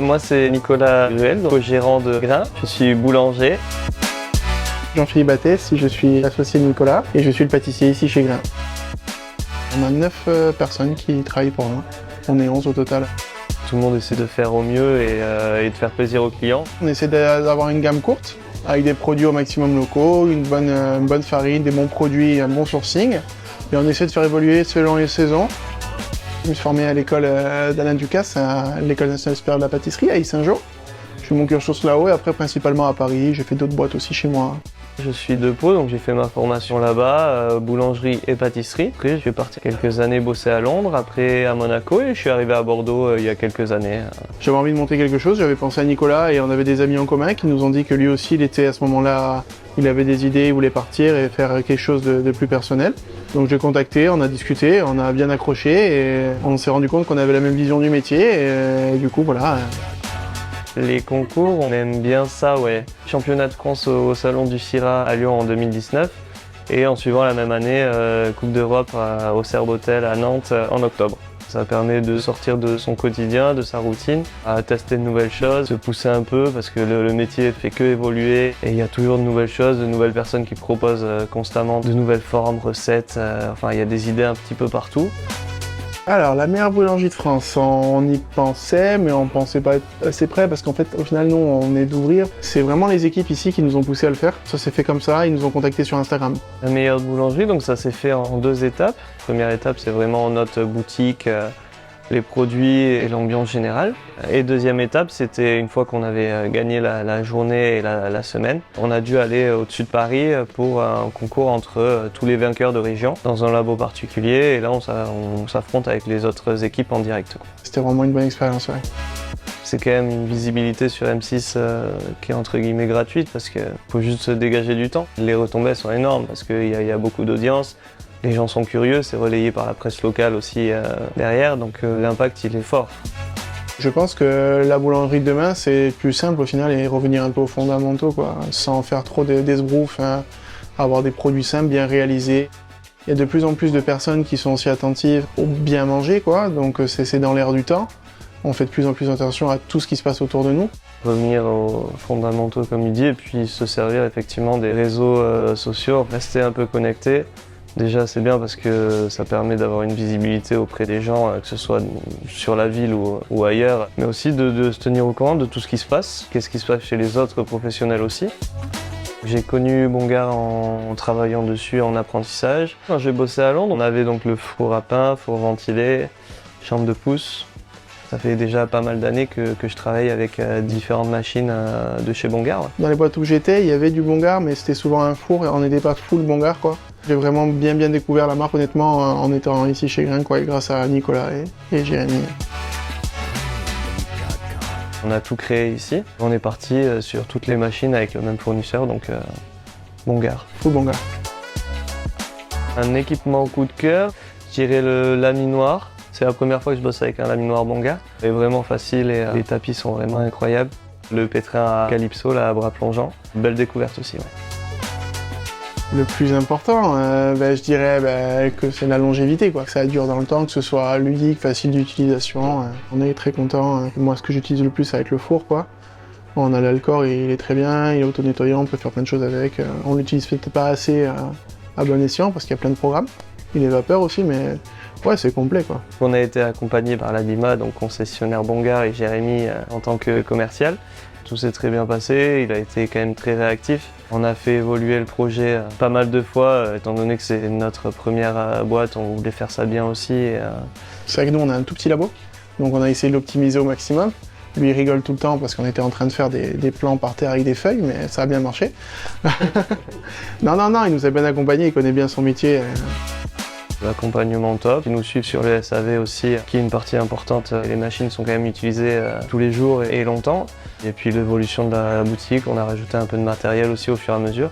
Moi c'est Nicolas Ruel, gérant de Grain. Je suis boulanger. Jean-Philippe Battès, je suis associé de Nicolas et je suis le pâtissier ici chez Grain. On a 9 personnes qui travaillent pour nous. On est 11 au total. Tout le monde essaie de faire au mieux et de faire plaisir aux clients. On essaie d'avoir une gamme courte avec des produits au maximum locaux, une bonne farine, des bons produits, un bon sourcing. Et on essaie de faire évoluer selon les saisons. Je me suis formé à l'école d'Alain Ducasse, à l'École nationale supérieure de la pâtisserie à Yssingeaux. Je fais mon cursus là-haut et après principalement à Paris. J'ai fait d'autres boîtes aussi chez moi. Je suis de Pau, donc j'ai fait ma formation là-bas, boulangerie et pâtisserie. Après, je suis parti quelques années bosser à Londres, après à Monaco et je suis arrivé à Bordeaux il y a quelques années. J'avais envie de monter quelque chose, j'avais pensé à Nicolas et on avait des amis en commun qui nous ont dit que lui aussi, il était à ce moment-là, il avait des idées, il voulait partir et faire quelque chose de plus personnel. Donc j'ai contacté, on a discuté, on a bien accroché et on s'est rendu compte qu'on avait la même vision du métier et du coup voilà. Les concours, on aime bien ça, ouais. Championnat de France au Salon du Syrah à Lyon en 2019 et en suivant la même année, Coupe d'Europe au Serbotel à Nantes en octobre. Ça permet de sortir de son quotidien, de sa routine, à tester de nouvelles choses, se pousser un peu parce que le métier ne fait que évoluer et il y a toujours de nouvelles choses, de nouvelles personnes qui proposent constamment de nouvelles formes, recettes, enfin il y a des idées un petit peu partout. Alors, la meilleure boulangerie de France, on y pensait, mais on pensait pas être assez près parce qu'en fait, au final, nous, on est d'ouvrir. C'est vraiment les équipes ici qui nous ont poussé à le faire. Ça s'est fait comme ça, ils nous ont contactés sur Instagram. La meilleure boulangerie, donc ça s'est fait en 2 étapes. Première étape, c'est vraiment notre boutique, les produits et l'ambiance générale. Et deuxième étape, c'était une fois qu'on avait gagné la journée et la semaine, on a dû aller au-dessus de Paris pour un concours entre tous les vainqueurs de région dans un labo particulier. Et là, on s'affronte avec les autres équipes en direct. C'était vraiment une bonne expérience, ouais. C'est quand même une visibilité sur M6 qui est entre guillemets gratuite parce qu'il faut juste se dégager du temps. Les retombées sont énormes parce qu'il y a beaucoup d'audience. Les gens sont curieux, c'est relayé par la presse locale aussi derrière, donc l'impact il est fort. Je pense que la boulangerie de demain, c'est plus simple au final et revenir un peu aux fondamentaux, quoi, sans faire trop d'esbroufs, hein, avoir des produits simples, bien réalisés. Il y a de plus en plus de personnes qui sont aussi attentives au bien manger, quoi, donc c'est dans l'air du temps. On fait de plus en plus attention à tout ce qui se passe autour de nous. Revenir aux fondamentaux comme il dit, et puis se servir effectivement des réseaux sociaux, rester un peu connecté. Déjà c'est bien parce que ça permet d'avoir une visibilité auprès des gens, que ce soit sur la ville ou ailleurs, mais aussi de se tenir au courant de tout ce qui se passe, qu'est-ce qui se passe chez les autres professionnels aussi. J'ai connu Bongar en travaillant dessus en apprentissage. Quand j'ai bossé à Londres, on avait donc le four à pain, four ventilé, chambre de pousse. Ça fait déjà pas mal d'années que je travaille avec différentes machines de chez Bongar. Ouais. Dans les boîtes où j'étais, il y avait du Bongar, mais c'était souvent un four et on n'était pas full Bongar, quoi. J'ai vraiment bien découvert la marque, honnêtement, en étant ici chez Grain, quoi, et grâce à Nicolas et Jérémy. On a tout créé ici. On est parti sur toutes les machines avec le même fournisseur, donc Bongar. Full Bongar. Un équipement coup de cœur, je dirais le laminoir. C'est la première fois que je bosse avec un laminoir Bongar. C'est vraiment facile et les tapis sont vraiment incroyables. Le pétrin à Calypso, là, à bras plongeants. Belle découverte aussi, ouais. Le plus important, je dirais que c'est la longévité, quoi. Que ça dure dans le temps, que ce soit ludique, facile d'utilisation. On est très content. Moi, ce que j'utilise le plus, ça va être le four, quoi. On a l'Alcor, il est très bien, il est auto-nettoyant, on peut faire plein de choses avec. On l'utilise peut-être pas assez à bon escient parce qu'il y a plein de programmes. Il est vapeur aussi, mais ouais, c'est complet, quoi. On a été accompagné par l'Adima, donc concessionnaire Bongar, et Jérémy en tant que commercial. Tout s'est très bien passé, il a été quand même très réactif. On a fait évoluer le projet pas mal de fois, étant donné que c'est notre première boîte, on voulait faire ça bien aussi. C'est vrai que nous, on a un tout petit labo, donc on a essayé de l'optimiser au maximum. Lui, il rigole tout le temps parce qu'on était en train de faire des plans par terre avec des feuilles, mais ça a bien marché. Non, il nous a bien accompagnés, il connaît bien son métier. L'accompagnement top, ils nous suivent sur le SAV aussi, qui est une partie importante. Les machines sont quand même utilisées tous les jours et longtemps. Et puis l'évolution de la boutique, on a rajouté un peu de matériel aussi au fur et à mesure.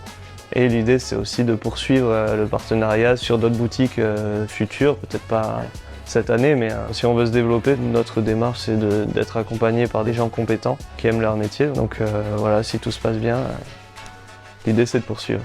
Et l'idée, c'est aussi de poursuivre le partenariat sur d'autres boutiques futures, peut-être pas cette année, mais si on veut se développer, notre démarche, c'est d'être accompagné par des gens compétents qui aiment leur métier. Donc voilà, si tout se passe bien, l'idée, c'est de poursuivre.